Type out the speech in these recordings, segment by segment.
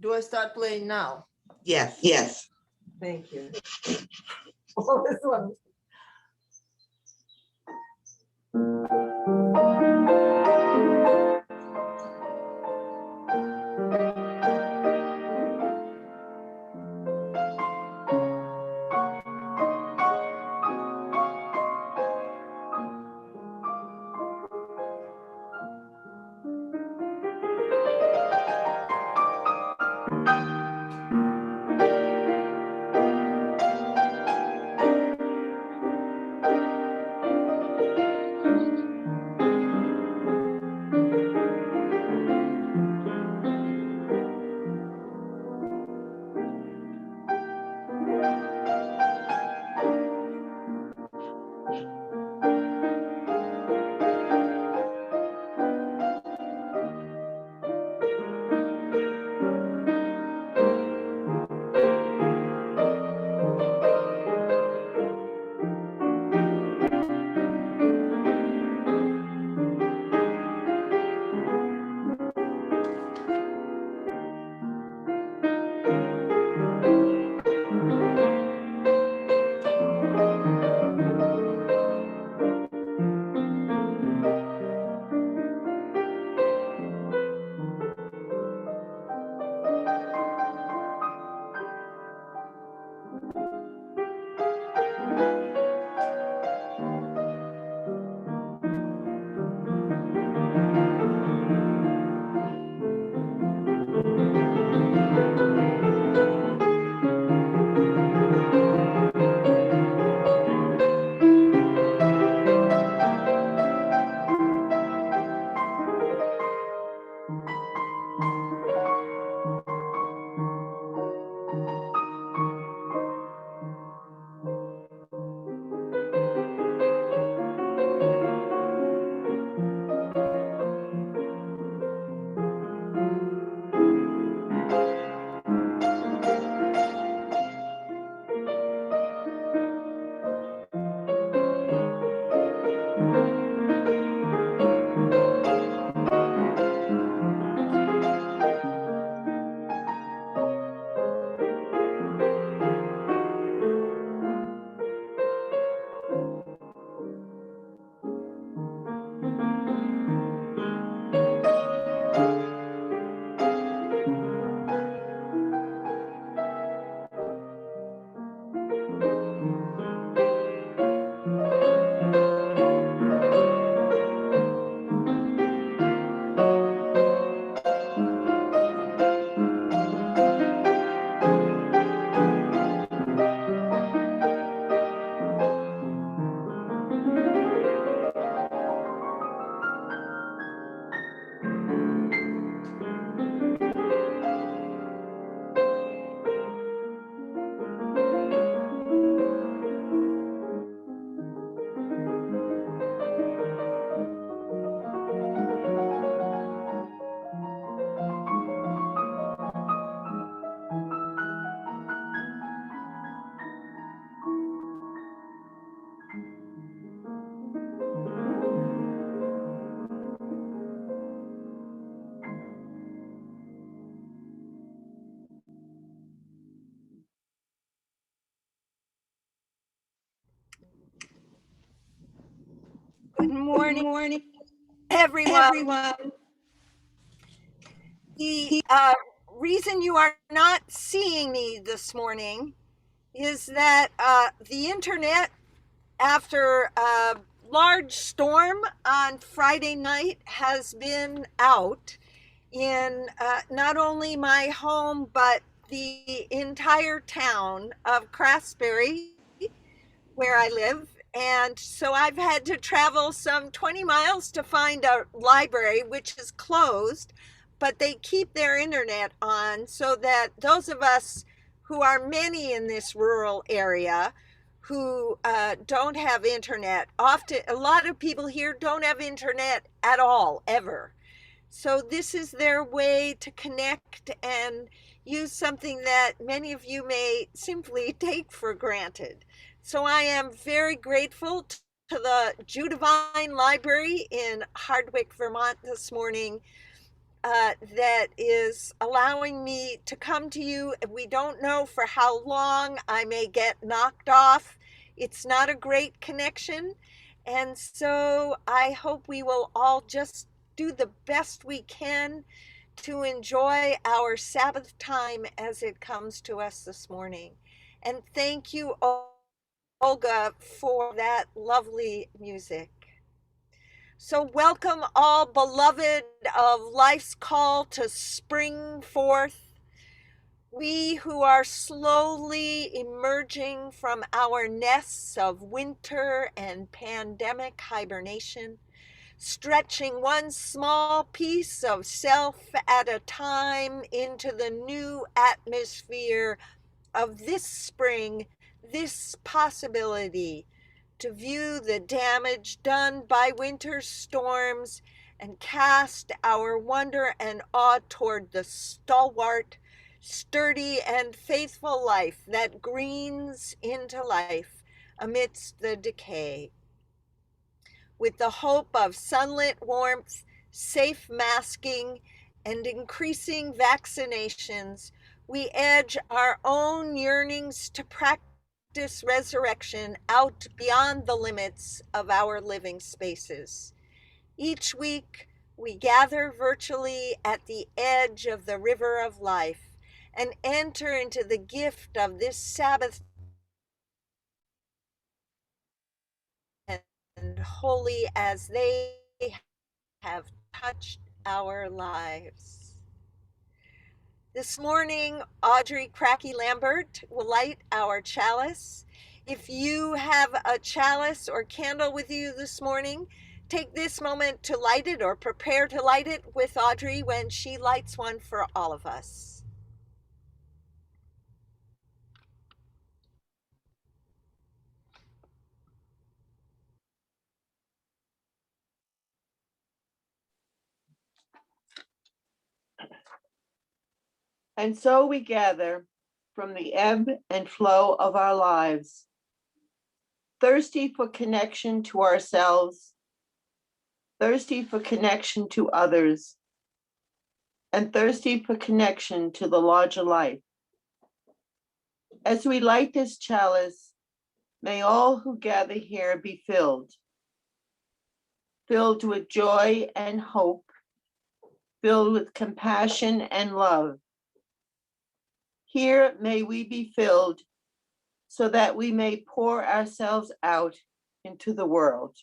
Do I start playing now? Yes. Yes. Thank you. Oh, this one. Good Good morning, morning, everyone. everyone. The reason you are not seeing me this morning is that the internet, after a large storm on Friday night, has been out in not only my home, but the entire town of Craftsbury, where I live. And so I've had to travel some 20 miles to find a library, which is closed, but they keep their internet on so that those of us who are many in this rural area who don't have internet, often a lot of people here don't have internet at all, ever. So this is their way to connect and use something that many of you may simply take for granted. So I am very grateful to the Judavine Library in Hardwick, Vermont this morning that is allowing me to come to you. We don't know for how long. I may get knocked off. It's not a great connection. And so I hope we will all just do the best we can to enjoy our Sabbath time as it comes to us this morning. And thank you, Olga, for that lovely music. So, welcome, all beloved of life's call to spring forth. We who are slowly emerging from our nests of winter and pandemic hibernation, stretching one small piece of self at a time into the new atmosphere of this spring, this possibility to view the damage done by winter storms and cast our wonder and awe toward the stalwart, sturdy, and faithful life that greens into life amidst the decay. With the hope of sunlit warmth, safe masking, and increasing vaccinations, we edge our own yearnings to practice resurrection out beyond the limits of our living spaces. Each week, we gather virtually at the edge of the river of life and enter into the gift of this Sabbath and holy as they have touched our lives. This morning, Audrey Cracky Lambert will light our chalice. If you have a chalice or candle with you this morning, take this moment to light it or prepare to light it with Audrey when she lights one for all of us. And so we gather from the ebb and flow of our lives, thirsty for connection to ourselves, thirsty for connection to others, and thirsty for connection to the larger life. As we light this chalice, may all who gather here be filled with joy and hope, filled with compassion and love. Here may we be filled so that we may pour ourselves out into the world.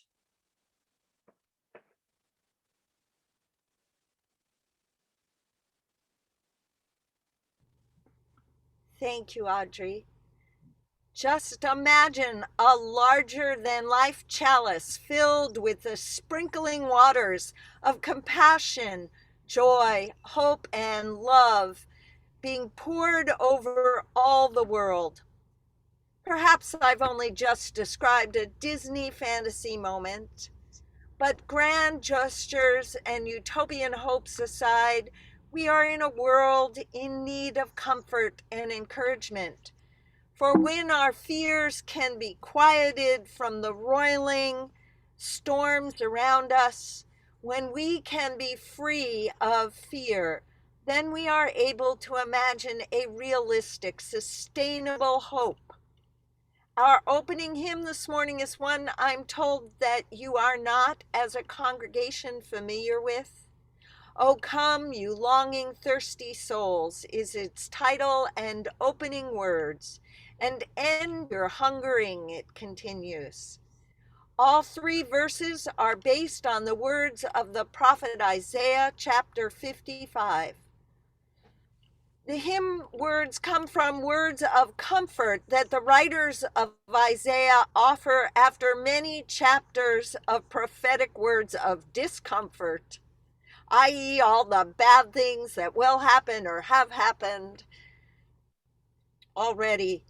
Thank you, Audrey. Just imagine a larger than life chalice filled with the sprinkling waters of compassion, joy, hope, and love being poured over all the world. Perhaps I've only just described a Disney fantasy moment, but grand gestures and utopian hopes aside, we are in a world in need of comfort and encouragement. For when our fears can be quieted from the roiling storms around us, when we can be free of fear, then we are able to imagine a realistic, sustainable hope. Our opening hymn this morning is one I'm told that you are not, as a congregation, familiar with. "Oh, come, you longing, thirsty souls," is its title and opening words. "And end your hungering," it continues. All three verses are based on the words of the prophet Isaiah, chapter 55. The hymn words come from words of comfort that the writers of Isaiah offer after many chapters of prophetic words of discomfort, i.e., all the bad things that will happen or have happened already.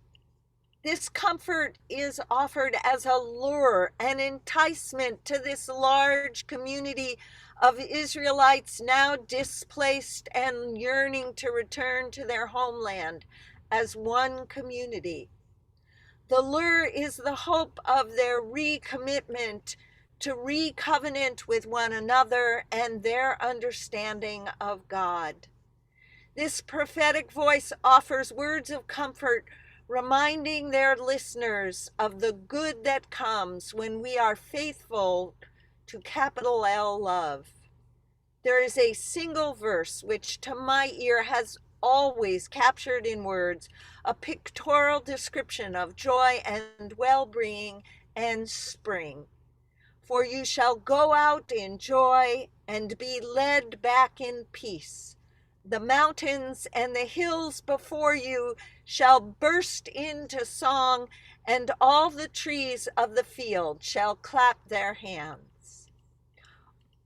This comfort is offered as a lure, an enticement to this large community of Israelites now displaced and yearning to return to their homeland as one community. The lure is the hope of their recommitment to re-covenant with one another and their understanding of God. This prophetic voice offers words of comfort, reminding their listeners of the good that comes when we are faithful to capital L love. There is a single verse which to my ear has always captured in words a pictorial description of joy and well-being and spring. For you shall go out in joy and be led back in peace. The mountains and the hills before you shall burst into song, and all the trees of the field shall clap their hands.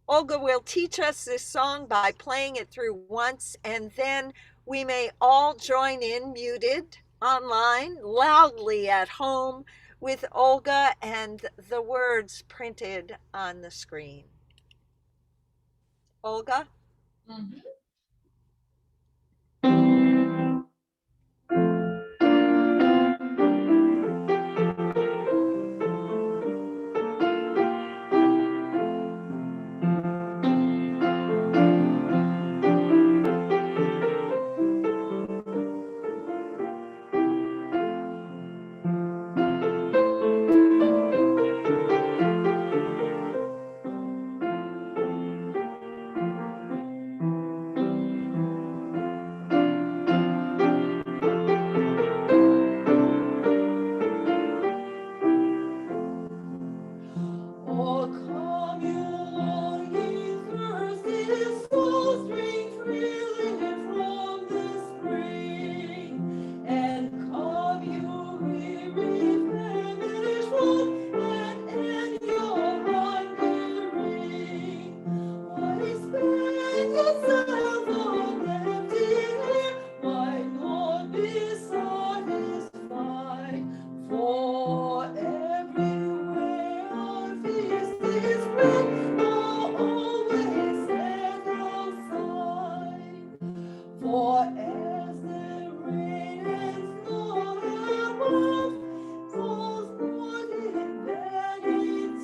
Olga will teach us this song by playing it through once, and then we may all join in muted, online, loudly at home, with Olga and the words printed on the screen. Olga? Mhm. Oh, come you longing, thirsty souls, drink freely from the spring. And come you weary, famished one, and end your wandering. Why spend yourself on empty air? Why not be satisfied? For everywhere our feast is spread, now always set outside. For as the rain and snow above falls not in vanity,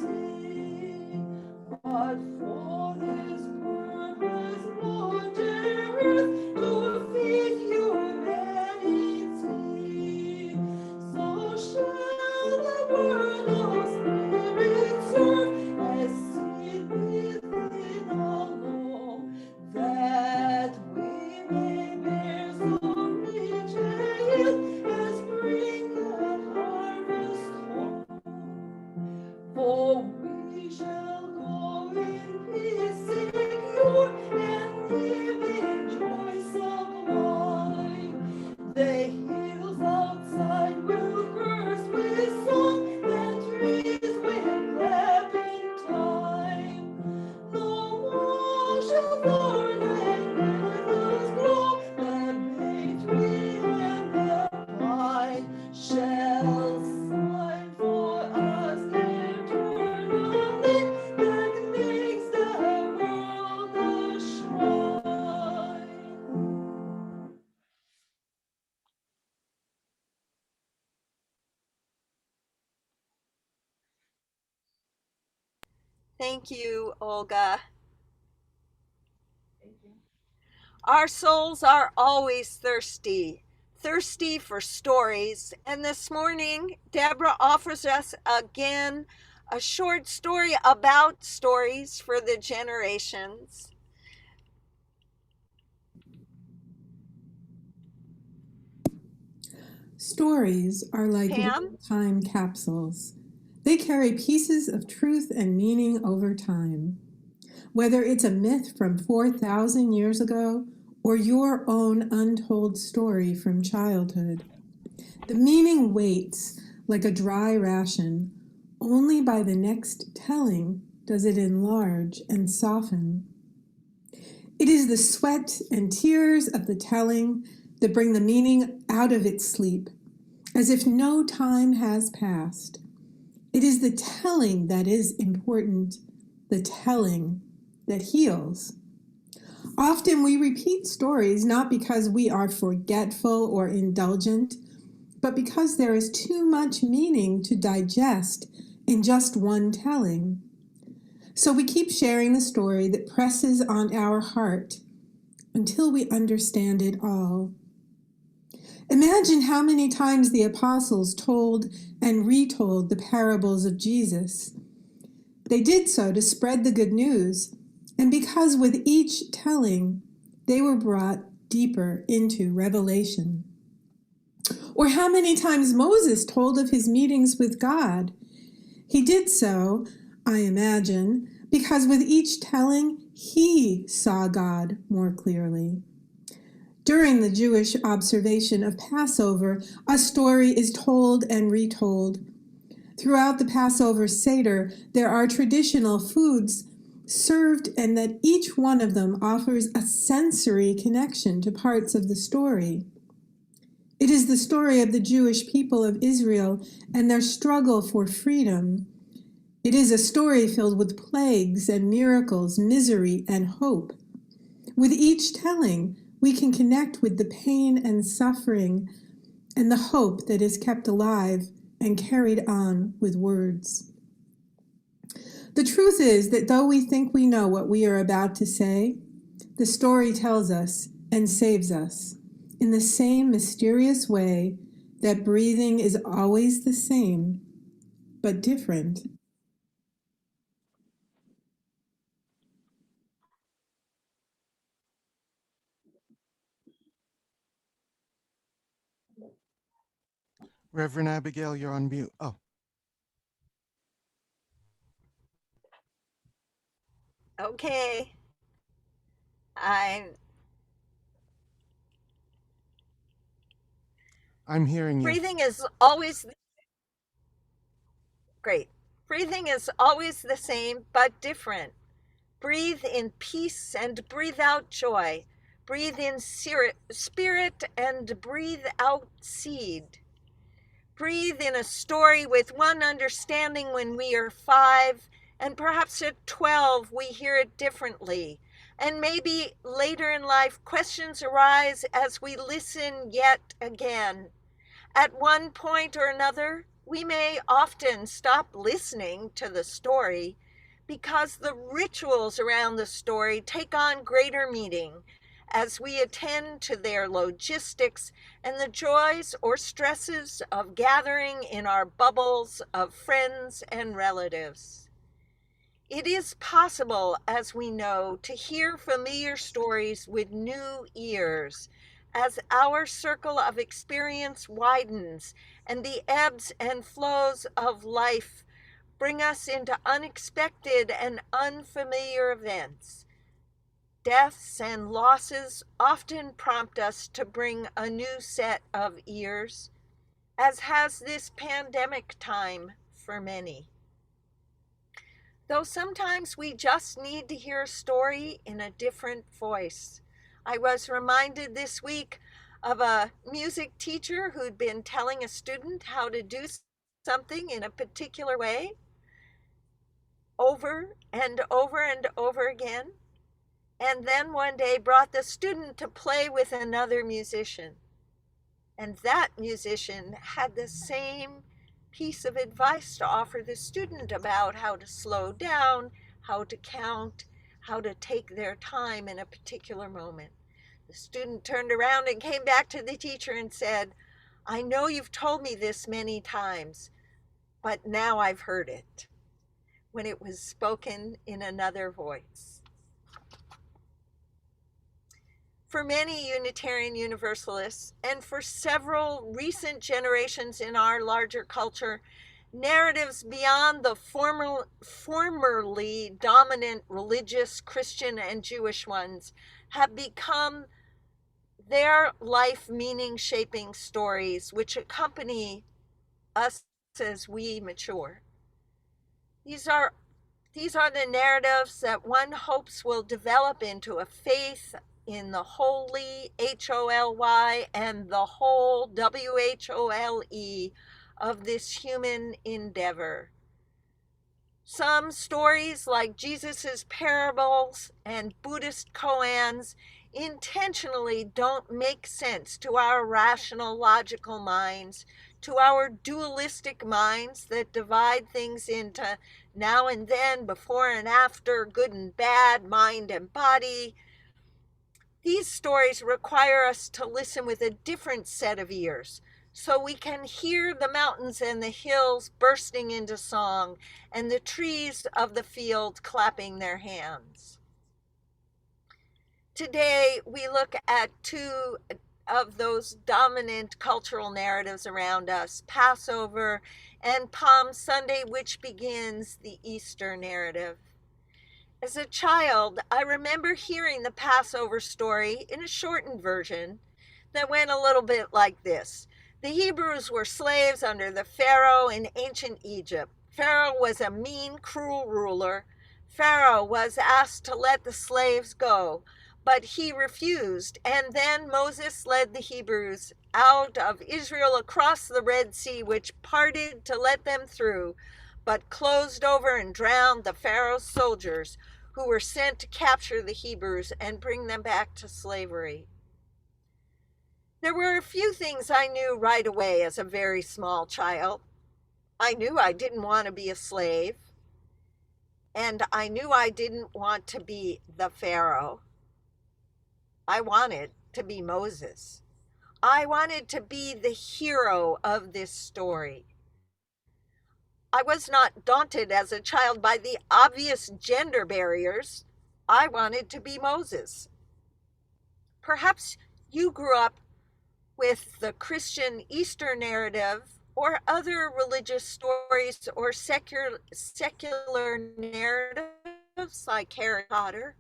but for this purpose, Lord, dear earth, to feed humanity. So shall the word of Spirit serve as seed within our home, that we may bear so rich a yield as bring that harvest home. For we shall go in peace secure and live in joy sublime. The hills outside will burst with song, and trees will clap in time. No more shall thorn and nettles grow, the bay tree and the pine shall sign for us eternal name that makes the world a shrine. Thank you, Olga. Thank you. Our souls are always thirsty, thirsty for stories. And this morning, Deborah offers us again a short story about stories for the generations. Stories are like Pam? little time capsules. They carry pieces of truth and meaning over time. Whether it's a myth from 4,000 years ago or your own untold story from childhood, the meaning waits like a dry ration. Only by the next telling does it enlarge and soften. It is the sweat and tears of the telling that bring the meaning out of its sleep, as if no time has passed. It is the telling that is important, the telling that heals. Often we repeat stories not because we are forgetful or indulgent, but because there is too much meaning to digest in just one telling. So we keep sharing the story that presses on our heart until we understand it all. Imagine how many times the apostles told and retold the parables of Jesus. They did so to spread the good news, and because with each telling, they were brought deeper into revelation. Or how many times Moses told of his meetings with God. He did so, I imagine, because with each telling, he saw God more clearly. During the Jewish observation of Passover, a story is told and retold. Throughout the Passover Seder, there are traditional foods served, and that each one of them offers a sensory connection to parts of the story. It is the story of the Jewish people of Israel and their struggle for freedom. It is a story filled with plagues and miracles, misery and hope. With each telling, we can connect with the pain and suffering and the hope that is kept alive and carried on with words. The truth is that though we think we know what we are about to say, the story tells us and saves us in the same mysterious way that breathing is always the same, but different. Reverend Abigail, you're on mute. Oh, Okay. I'm I'm hearing you. breathing is always great. Breathing is always the same, but different. Breathe in peace and breathe out joy. Breathe in spirit and breathe out seed. Breathe in a story with one understanding when we are 5, and perhaps at 12 we hear it differently. And maybe later in life questions arise as we listen yet again. At one point or another, we may often stop listening to the story because the rituals around the story take on greater meaning as we attend to their logistics and the joys or stresses of gathering in our bubbles of friends and relatives. It is possible, as we know, to hear familiar stories with new ears as our circle of experience widens and the ebbs and flows of life bring us into unexpected and unfamiliar events. Deaths and losses often prompt us to bring a new set of ears, as has this pandemic time for many. Though sometimes we just need to hear a story in a different voice. I was reminded this week of a music teacher who'd been telling a student how to do something in a particular way over and over and over again, and then one day brought the student to play with another musician. And that musician had the same piece of advice to offer the student about how to slow down, how to count, how to take their time in a particular moment. The student turned around and came back to the teacher and said, "I know you've told me this many times, but now I've heard it," when it was spoken in another voice. For many Unitarian Universalists, and for several recent generations in our larger culture, narratives beyond the formerly dominant religious Christian and Jewish ones have become their life meaning shaping stories which accompany us as we mature. These are the narratives that one hopes will develop into a faith in the holy, Holy, and the whole, Whole, of this human endeavor. Some stories, like Jesus's parables and Buddhist koans, intentionally don't make sense to our rational, logical minds to our dualistic minds that divide things into now and then, before and after, good and bad, mind and body. These stories require us to listen with a different set of ears, so we can hear the mountains and the hills bursting into song and the trees of the field clapping their hands. Today, we look at two of those dominant cultural narratives around us, Passover and Palm Sunday, which begins the Easter narrative. As a child, I remember hearing the Passover story in a shortened version that went a little bit like this. The Hebrews were slaves under the Pharaoh in ancient Egypt. Pharaoh was a mean, cruel ruler. Pharaoh was asked to let the slaves go, but he refused. And then Moses led the Hebrews out of Israel across the Red Sea, which parted to let them through, but closed over and drowned the Pharaoh's soldiers who were sent to capture the Hebrews and bring them back to slavery. There were a few things I knew right away as a very small child. I knew I didn't want to be a slave, and I knew I didn't want to be the Pharaoh. I wanted to be Moses. I wanted to be the hero of this story. I was not daunted as a child by the obvious gender barriers. I wanted to be Moses. Perhaps you grew up with the Christian Easter narrative or other religious stories or secular narratives like Harry Potter.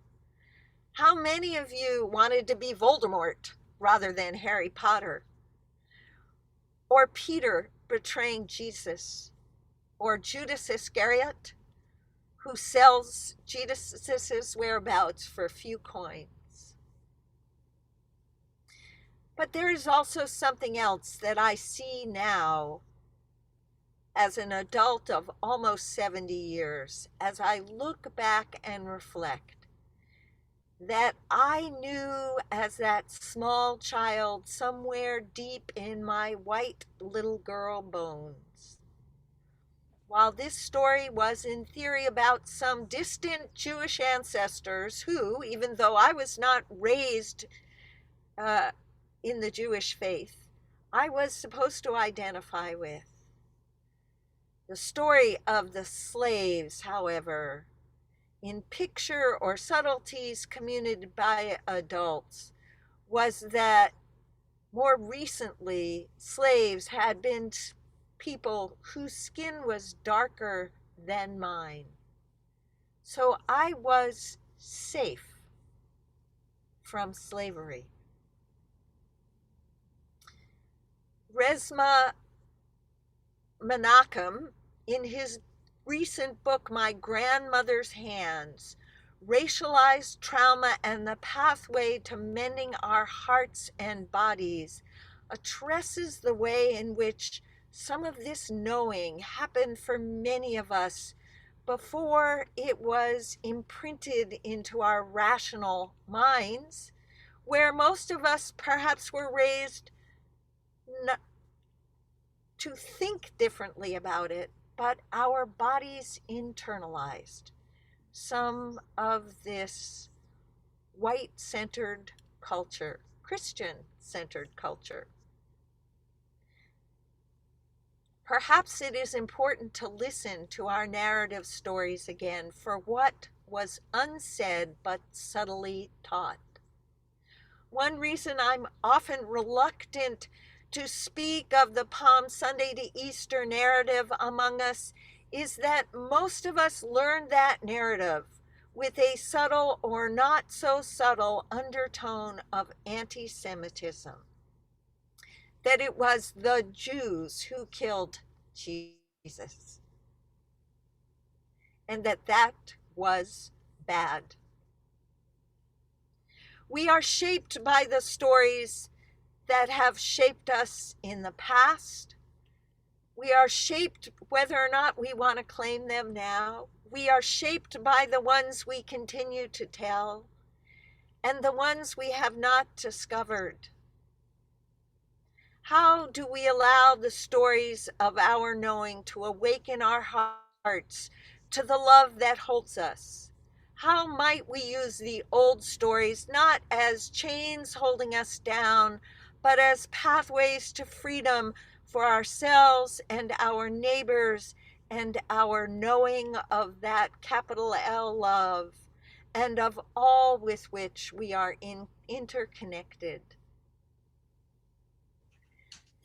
How many of you wanted to be Voldemort rather than Harry Potter? Or Peter betraying Jesus? Or Judas Iscariot, who sells Jesus' whereabouts for a few coins? But there is also something else that I see now as an adult of almost 70 years, as I look back and reflect, that I knew as that small child somewhere deep in my white little girl bones. While this story was in theory about some distant Jewish ancestors who, even though I was not raised in the Jewish faith, I was supposed to identify with. The story of the slaves, however, in picture or subtleties communicated by adults, was that more recently slaves had been people whose skin was darker than mine. So I was safe from slavery. Resmaa Menakem, in his recent book, My Grandmother's Hands, Racialized Trauma and the Pathway to Mending Our Hearts and Bodies, addresses the way in which some of this knowing happened for many of us before it was imprinted into our rational minds, where most of us perhaps were raised to think differently about it, but our bodies internalized some of this white-centered culture, Christian-centered culture. Perhaps it is important to listen to our narrative stories again for what was unsaid but subtly taught. One reason I'm often reluctant to speak of the Palm Sunday to Easter narrative among us is that most of us learned that narrative with a subtle or not so subtle undertone of anti-Semitism. That it was the Jews who killed Jesus. And that was bad. We are shaped by the stories that have shaped us in the past. We are shaped whether or not we want to claim them now. We are shaped by the ones we continue to tell and the ones we have not discovered. How do we allow the stories of our knowing to awaken our hearts to the love that holds us? How might we use the old stories not as chains holding us down, but as pathways to freedom for ourselves and our neighbors and our knowing of that capital L love and of all with which we are interconnected?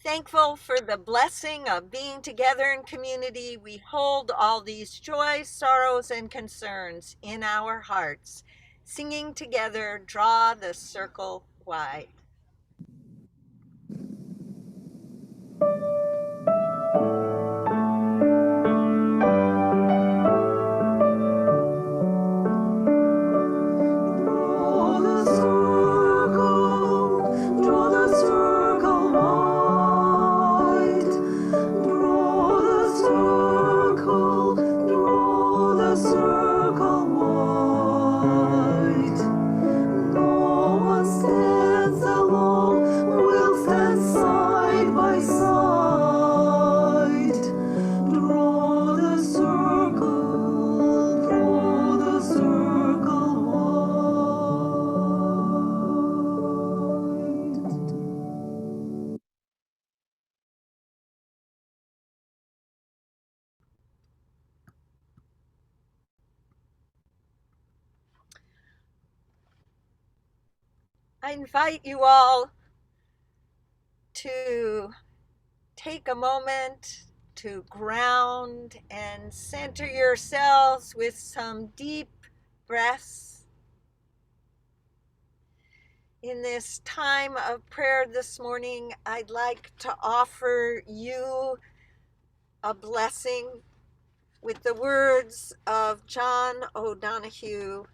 Thankful for the blessing of being together in community, we hold all these joys, sorrows, and concerns in our hearts, singing together, draw the circle wide. Draw the circle wide. Draw the circle wide. No one stands alone, we'll stand side by side. Draw the circle wide. I invite you all to take a moment to ground and center yourselves with some deep breaths. In this time of prayer this morning, I'd like to offer you a blessing with the words of John O'Donohue,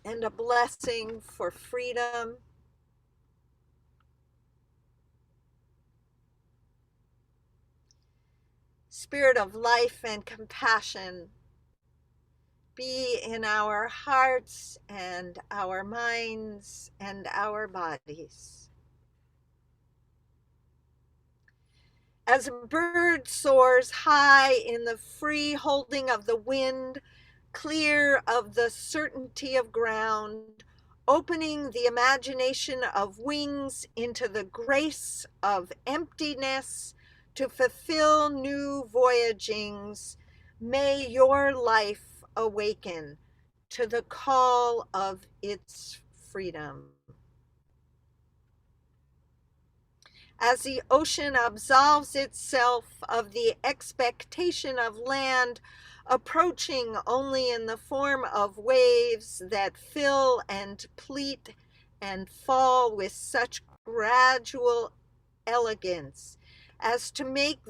and a blessing for freedom. Spirit of life and compassion, be in our hearts and our minds and our bodies. As a bird soars high in the free holding of the wind, clear of the certainty of ground, opening the imagination of wings into the grace of emptiness to fulfill new voyagings, may your life awaken to the call of its freedom. As the ocean absolves itself of the expectation of land, approaching only in the form of waves that fill and pleat and fall with such gradual elegance as to make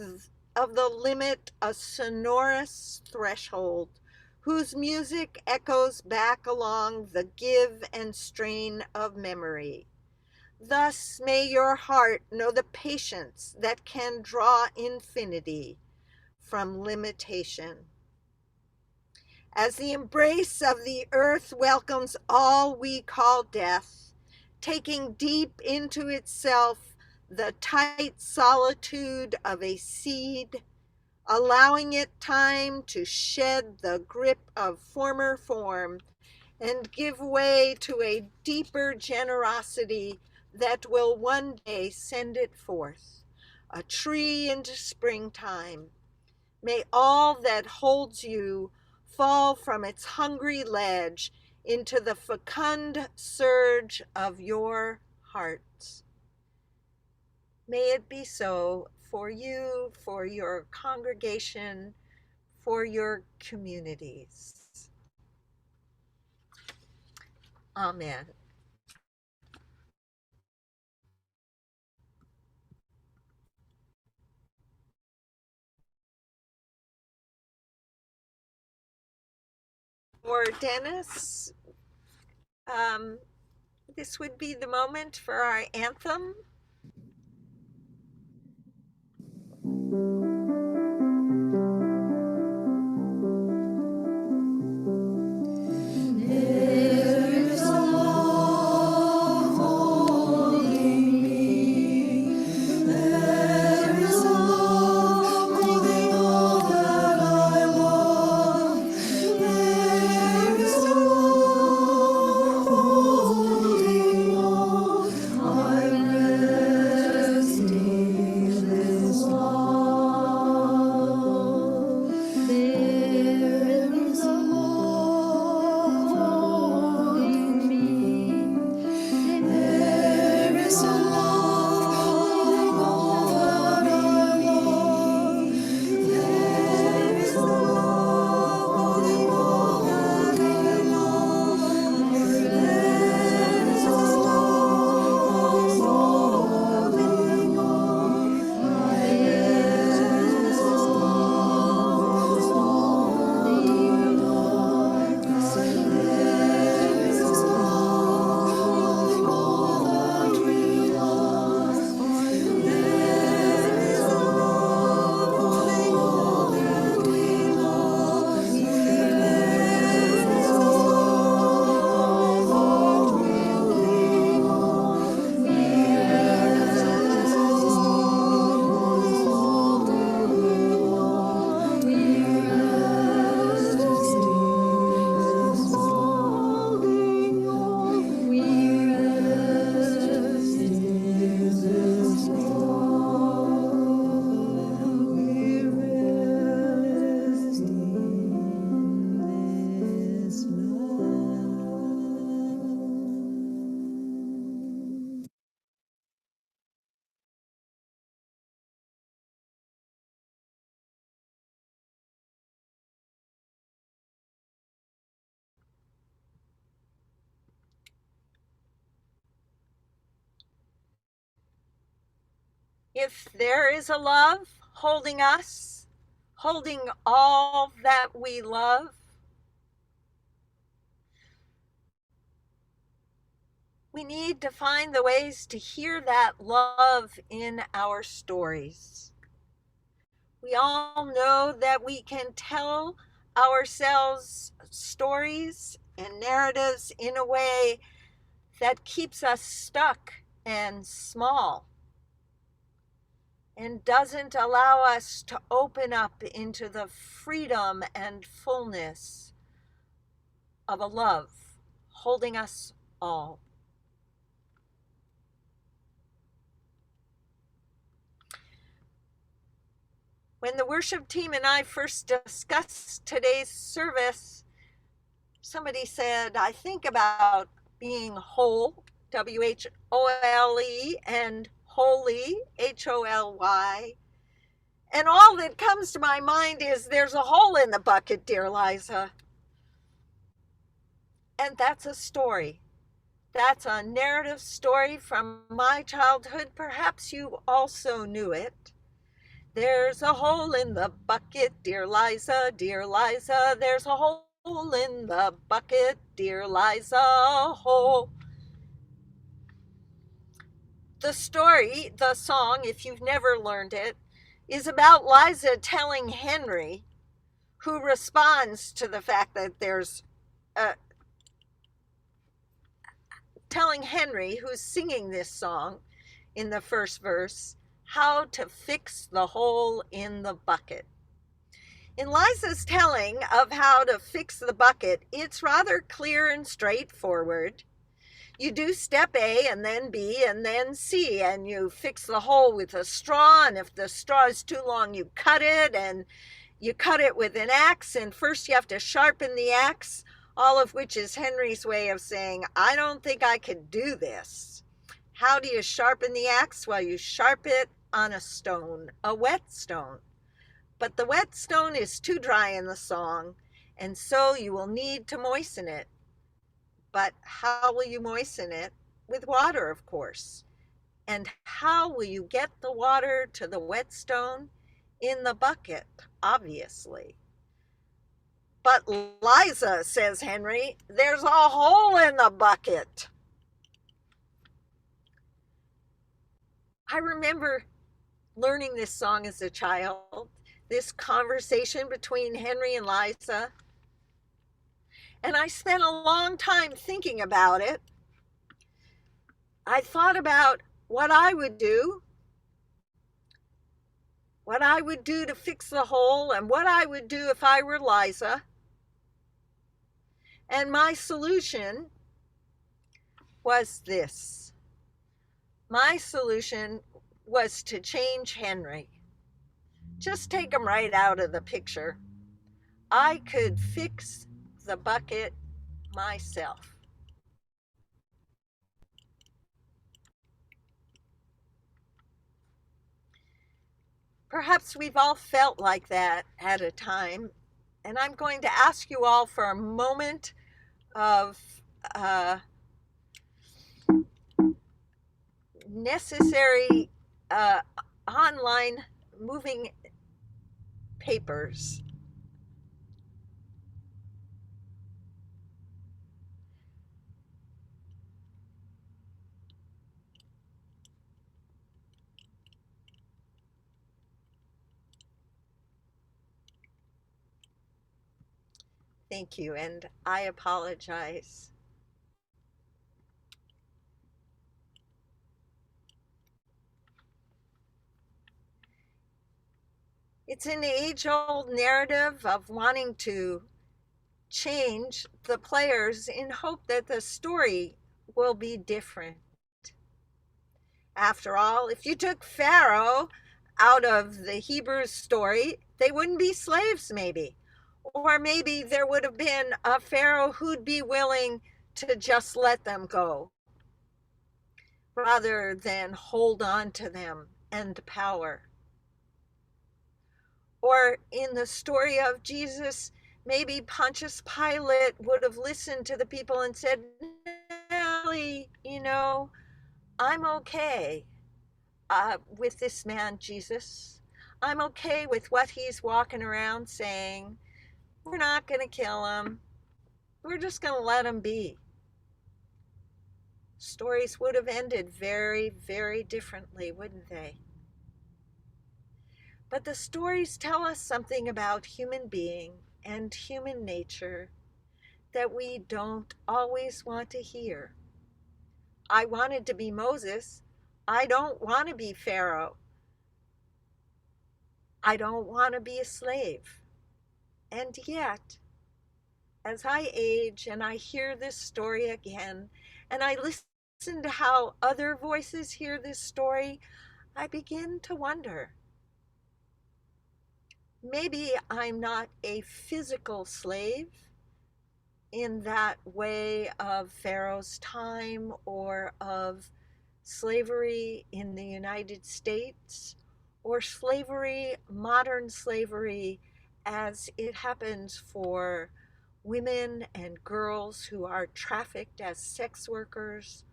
of the limit a sonorous threshold, whose music echoes back along the give and strain of memory. Thus may your heart know the patience that can draw infinity from limitation. As the embrace of the earth welcomes all we call death, taking deep into itself the tight solitude of a seed, allowing it time to shed the grip of former form and give way to a deeper generosity that will one day send it forth, a tree into springtime. May all that holds you fall from its hungry ledge into the fecund surge of your hearts. May it be so for you, for your congregation, for your communities. Amen. For Dennis, this would be the moment for our anthem. There is a love holding me. if there is a love holding us, holding all that we love, we need to find the ways to hear that love in our stories. We all know that we can tell ourselves stories and narratives in a way that keeps us stuck and small and doesn't allow us to open up into the freedom and fullness of a love holding us all. When the worship team and I first discussed today's service, somebody said, I think about being whole, W-H-O-L-E, and holy, H-O-L-Y. And all that comes to my mind is there's a hole in the bucket, dear Liza. And that's a story. That's a narrative story from my childhood. Perhaps you also knew it. There's a hole in the bucket, dear Liza, there's a hole in the bucket, dear Liza, hole. The story, the song, if you've never learned it, is about Liza telling Henry, who responds to the fact that there's telling Henry, who's singing this song in the first verse, how to fix the hole in the bucket. In Liza's telling of how to fix the bucket, it's rather clear and straightforward. You do step A and then B and then C, and you fix the hole with a straw, and if the straw is too long, you cut it, and you cut it with an axe, and first you have to sharpen the axe, all of which is Henry's way of saying, I don't think I could do this. How do you sharpen the axe? Well, you sharpen it on a stone, a wet stone. But the wet stone is too dry in the song, and so you will need to moisten it. But how will you moisten it? With water, of course. And how will you get the water to the wet stone? In the bucket, obviously. But Liza, says Henry, there's a hole in the bucket. I remember learning this song as a child, this conversation between Henry and Liza. And I spent a long time thinking about it. I thought about what I would do to fix the hole, and what I would do if I were Liza. And my solution was this. My solution was to change Henry. Just take him right out of the picture. I could fix the bucket myself. Perhaps we've all felt like that at a time, and I'm going to ask you all for a moment of necessary online moving papers. Thank you, and I apologize. It's an age-old narrative of wanting to change the players in hope that the story will be different. After all, if you took Pharaoh out of the Hebrew story, they wouldn't be slaves, maybe. Or maybe there would have been a Pharaoh who'd be willing to just let them go rather than hold on to them and power. Or in the story of Jesus, maybe Pontius Pilate would have listened to the people and said, Nellie, I'm okay. with this man, Jesus. I'm okay with what he's walking around saying. We're not going to kill him. We're just going to let him be. Stories would have ended very, very differently, wouldn't they? But the stories tell us something about human being and human nature that we don't always want to hear. I wanted to be Moses. I don't want to be Pharaoh. I don't want to be a slave. And yet, as I age and I hear this story again, and I listen to how other voices hear this story, I begin to wonder. Maybe I'm not a physical slave in that way of Pharaoh's time or of slavery in the United States or slavery, modern slavery, as it happens for women and girls who are trafficked as sex workers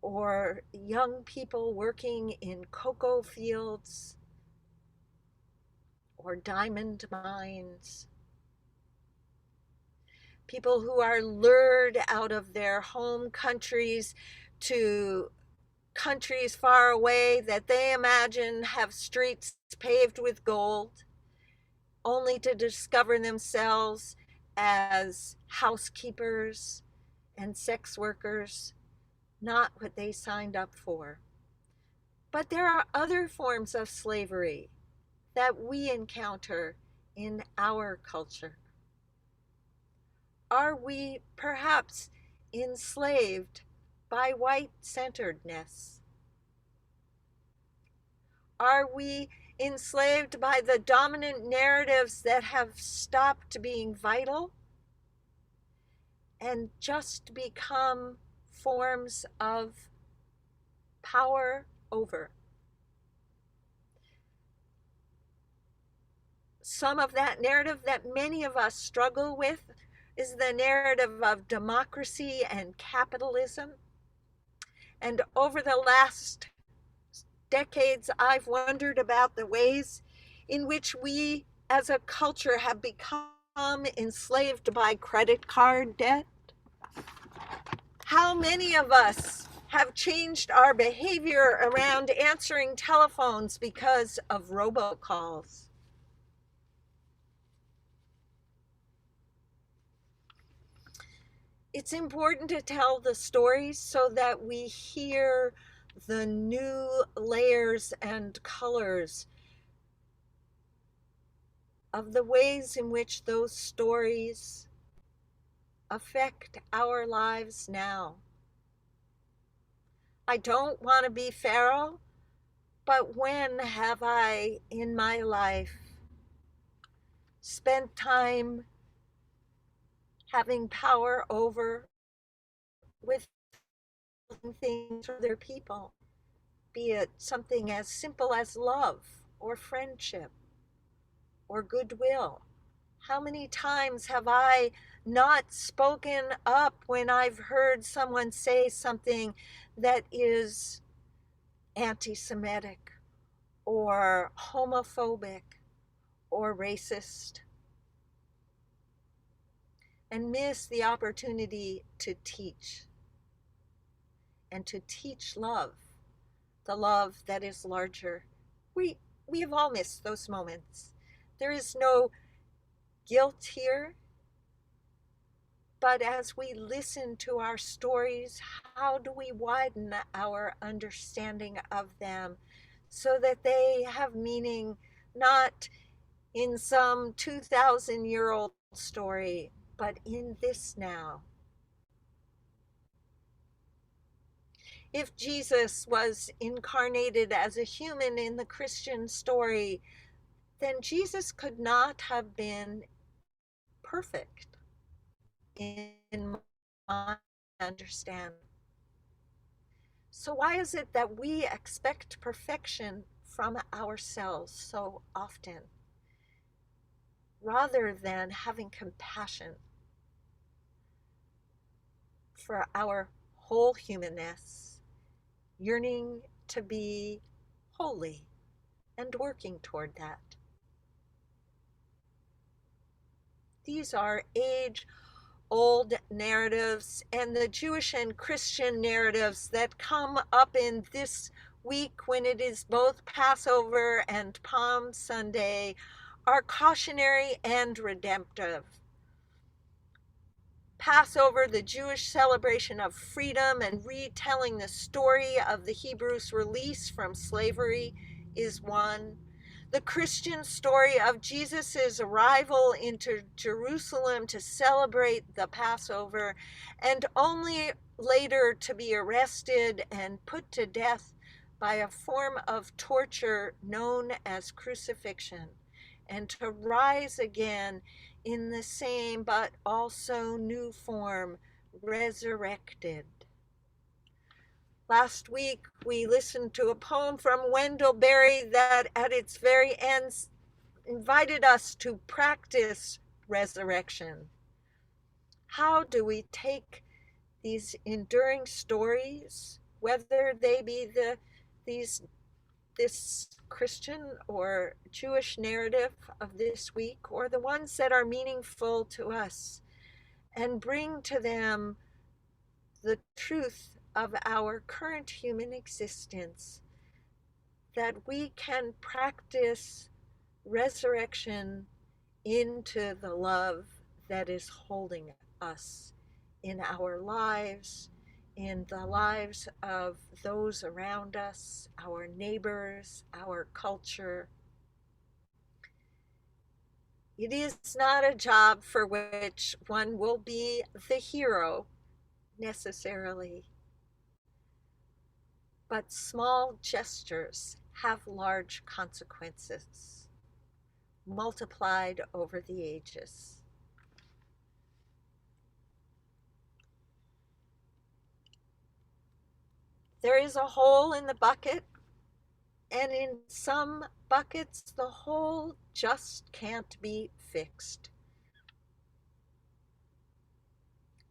or young people working in cocoa fields or diamond mines. People who are lured out of their home countries to countries far away that they imagine have streets paved with gold, only to discover themselves as housekeepers and sex workers, not what they signed up for. But there are other forms of slavery that we encounter in our culture. Are we perhaps enslaved by white-centeredness? Are we enslaved by the dominant narratives that have stopped being vital and just become forms of power over? Some of that narrative that many of us struggle with is the narrative of democracy and capitalism. And over the last decades, I've wondered about the ways in which we as a culture have become enslaved by credit card debt. How many of us have changed our behavior around answering telephones because of robocalls? It's important to tell the stories so that we hear the new layers and colors of the ways in which those stories affect our lives now. I don't want to be Pharaoh, but when have I in my life spent time having power over with things for other people, be it something as simple as love or friendship or goodwill? How many times have I not spoken up when I've heard someone say something that is anti-Semitic or homophobic or racist, and miss the opportunity to teach and to teach love, the love that is larger? We have all missed those moments. There is no guilt here, but as we listen to our stories, how do we widen our understanding of them so that they have meaning not in some 2,000-year-old story, but in this now? If Jesus was incarnated as a human in the Christian story, then Jesus could not have been perfect in my understanding. So why is it that we expect perfection from ourselves so often, rather than having compassion for our whole humanness, yearning to be holy and working toward that. These are age-old narratives, and the Jewish and Christian narratives that come up in this week when it is both Passover and Palm Sunday are cautionary and redemptive. Passover, the Jewish celebration of freedom and retelling the story of the Hebrews' release from slavery, is one. The Christian story of Jesus' arrival into Jerusalem to celebrate the Passover, and only later to be arrested and put to death by a form of torture known as crucifixion, and to rise again in the same but also new form, resurrected. Last week, we listened to a poem from Wendell Berry that at its very end invited us to practice resurrection. How do we take these enduring stories, whether they be this Christian or Jewish narrative of this week, or the ones that are meaningful to us, and bring to them the truth of our current human existence, that we can practice resurrection into the love that is holding us in our lives, in the lives of those around us, our neighbors, our culture. It is not a job for which one will be the hero necessarily, but small gestures have large consequences, multiplied over the ages. There is a hole in the bucket, and in some buckets, the hole just can't be fixed.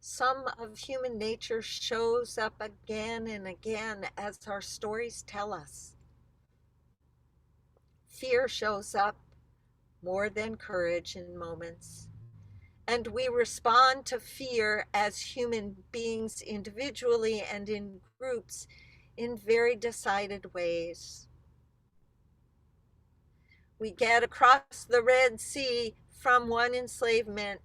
Some of human nature shows up again and again as our stories tell us. Fear shows up more than courage in moments, and we respond to fear as human beings individually and in groups in very decided ways. We get across the Red Sea from one enslavement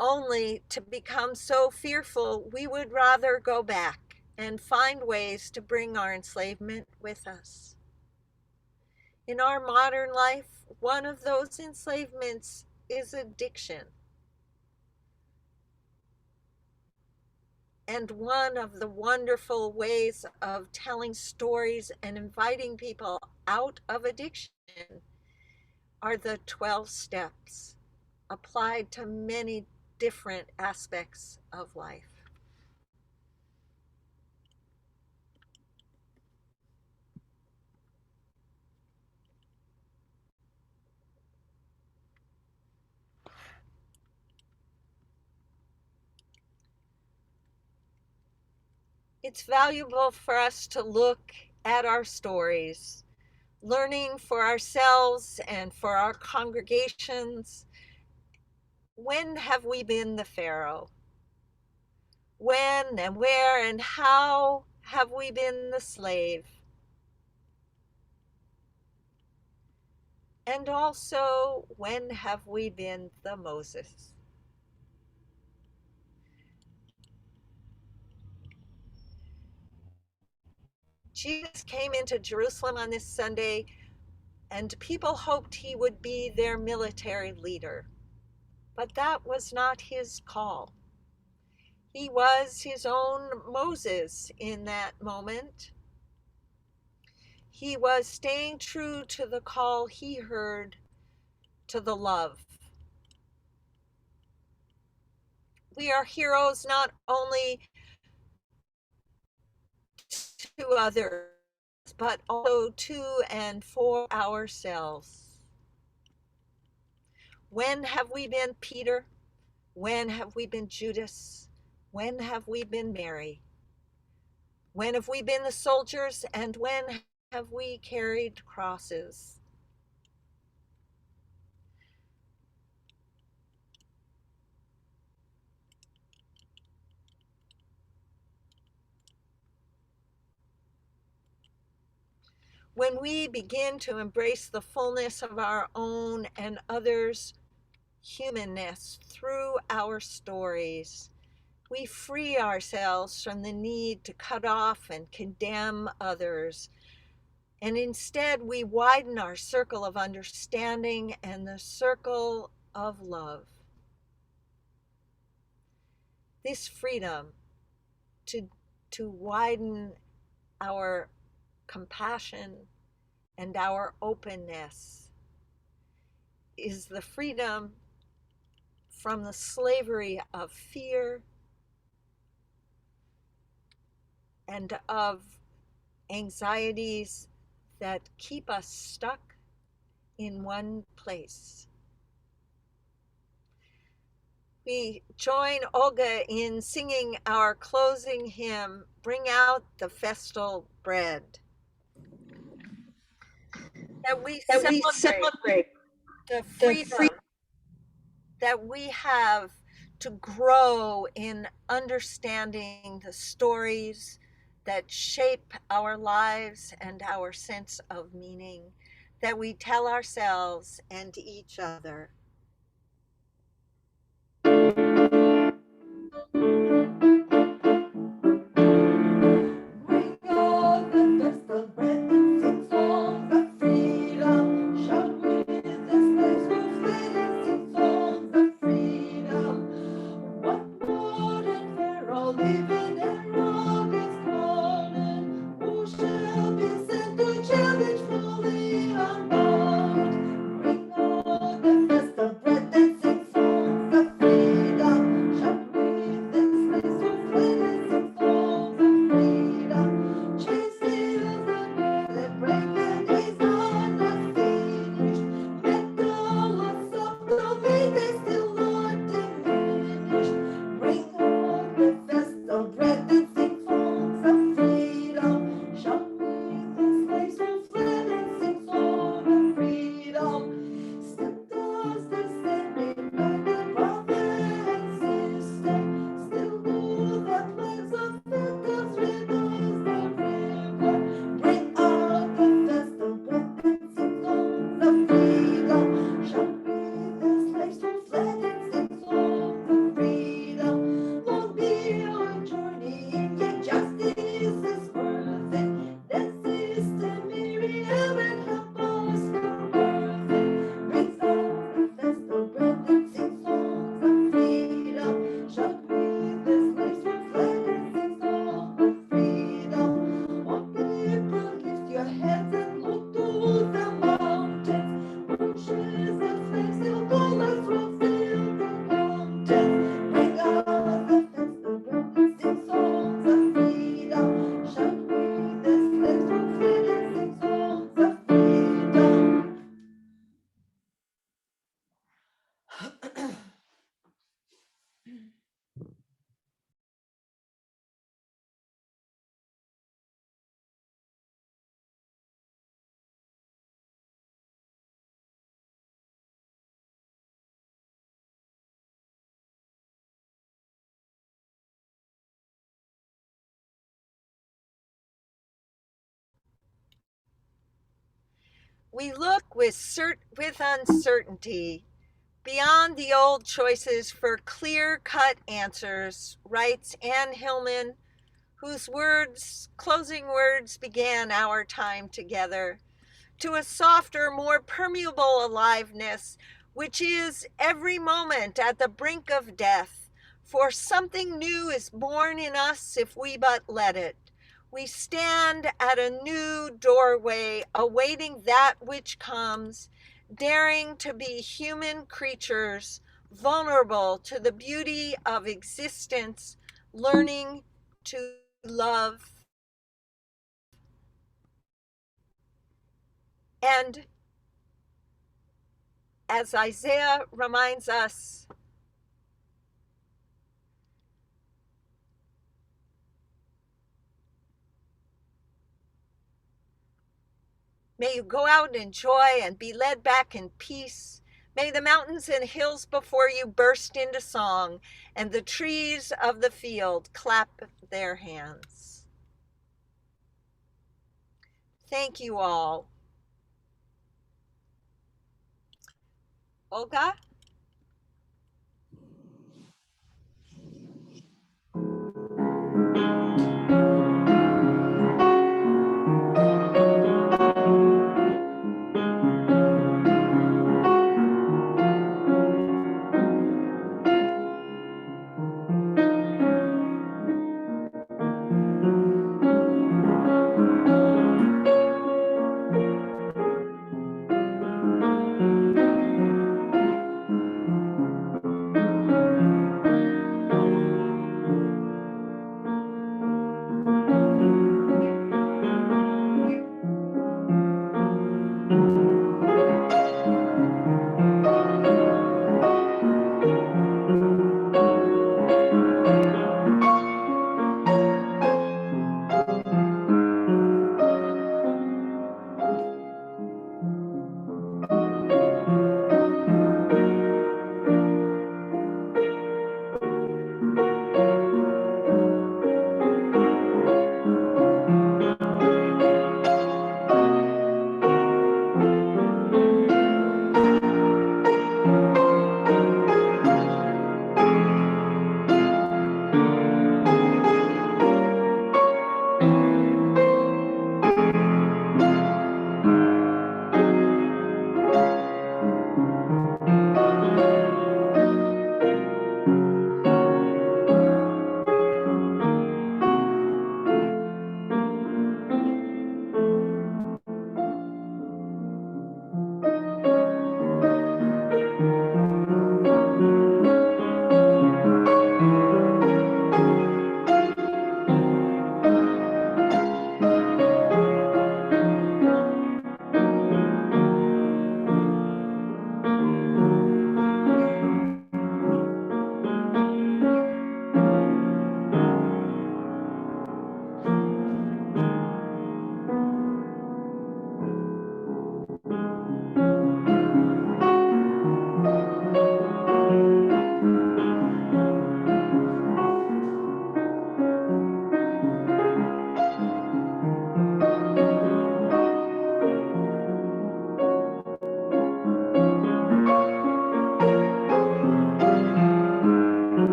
only to become so fearful we would rather go back and find ways to bring our enslavement with us. In our modern life, one of those enslavements is addiction. And one of the wonderful ways of telling stories and inviting people out of addiction are the 12 steps applied to many different aspects of life. It's valuable for us to look at our stories, learning for ourselves and for our congregations. When have we been the Pharaoh? When and where and how have we been the slave? And also, when have we been the Moses? Jesus came into Jerusalem on this Sunday, and people hoped he would be their military leader. But that was not his call. He was his own Moses in that moment. He was staying true to the call he heard, to the love. We are heroes not only to others, but also to and for ourselves. When have we been Peter? When have we been Judas? When have we been Mary? When have we been the soldiers, and when have we carried crosses? When we begin to embrace the fullness of our own and others' humanness through our stories, we free ourselves from the need to cut off and condemn others. And instead, we widen our circle of understanding and the circle of love. This freedom to widen our compassion and our openness is the freedom from the slavery of fear and of anxieties that keep us stuck in one place. We join Olga in singing our closing hymn, Bring Out the Festal Bread. That we celebrate the freedom that we have to grow in understanding the stories that shape our lives and our sense of meaning that we tell ourselves and each other. Bring out the festal bread and sing songs of freedom. Shout with the slaves who fled and sing songs of freedom. What modern Pharaoh living in Rocket's calling? Who shall be sent to challenge fully unbound? Bring out the festal bread and sing songs of freedom. Shout with the slaves who fled and sing songs of freedom. Chase steals the bird and break the days are not finished. Metal or soft, the weight is still not diminished. Bring on the festal bread and sing songs of freedom. Shout with the slaves who fled and sing songs of freedom. Still does the same reminded brother and sister. Still do the flags of victims with us the river. Bring out the festal bread and sing songs of freedom. Shout with the slaves who fled and sing songs of freedom. Long be our journey, yet justice is worth it. That Sister Miriam and help us your worth it. Brings out the festal bread and sing songs of freedom. Shout with the slaves who fled and sing songs of freedom. Oh people, lift your heads and look to the mountains. Bushes and flames still colors will fill the mountains. Bring out the festal bread and sing songs of freedom. Shout with the slaves who fled and sing songs of freedom. We look with uncertainty beyond the old choices for clear-cut answers, writes Anne Hillman, whose closing words began our time together, to a softer, more permeable aliveness, which is every moment at the brink of death. For something new is born in us if we but let it. We stand at a new doorway, awaiting that which comes, daring to be human creatures, vulnerable to the beauty of existence, learning to love. And as Isaiah reminds us, May you go out in joy and be led back in peace. May the mountains and hills before you burst into song, and the trees of the field clap their hands. Thank you all. Olga?